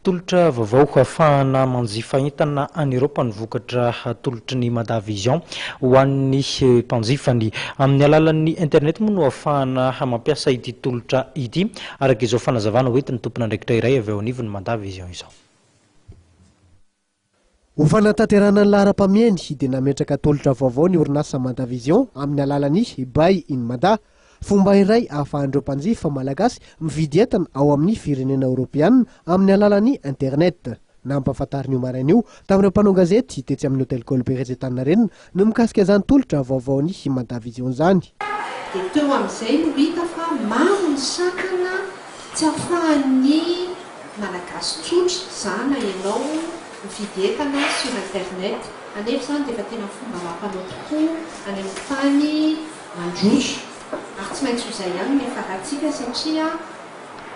tolotra vaovao ahafahana manjifa entana any Europa ny vokatra tolotry ny Madavision ho an'ny mpanjifany amin'ny alalan'ny internet moa no ahafahana mampiasa ity tolotra ity araka izao fanazavana hoentiny tompona andraikitra iray avy ao anivon'ny Madavision izao. Ho fanatanterana ny laharam-pamiany dia nametraka tolotra vaovao ny orinasa Madavision amin'ny alalan'ny Buy in Mada, fomba iray ahafahan'ireo mpanjifa malagasy mividy entana ao amin'ny firenena Europeanina amin'ny alalan'ny internet. Nampahafantariny io maraina io tamin'ireo mpanao gazety tetsy amin'ny hôtel Colbert Antareninina no mikasika izany tolotra vaovaony Madavision izany. Dia teo amin'izay no hita fa maro ny sakana tsy ahafahan'ny malagasy tsotra zana ianao mividy entana sur internet. Anefa izany dia efa tena fomba mampanao tokoa any amin'ny tany mandroso. Ary tsy maintsy izay ihany ny farantsika satria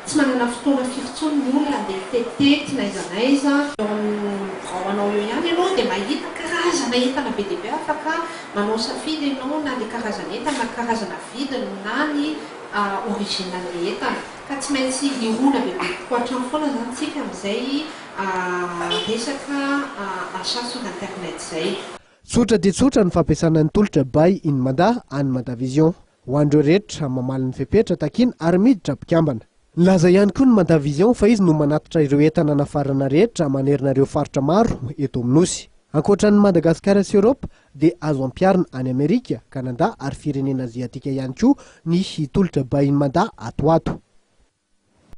tsy manana fotoana firy ny olona andeha tetety na aiza na aiza. Ao anao eo ihany ianao dia mahita karazana entana be dia be afaka manao safidy ianao na ny karazana entana na karazana vidiny na ny original entana. Ka tsy maintsy irona be be kokoa hatrany foana izany tsika amin'izay resaka achat sur internet izay. Tsotra dia tsotra ny fampiasana ny tolotra Buy in Mada any Madavision ho an'ireo rehetra mamaly ny fepetra takina ary miditra mpikambana. Laza ihany koa ny Madavision fa izy no manatitra ireo entana nafarana rehetra manerina faritra maro eto amin'Nosy. Ankoatran'ny Madagasikara sy Europa dia azo ampiarina any Amerika, Kanada ary firenena aziatika ihany koa ny tolotra Buy in Mada ato.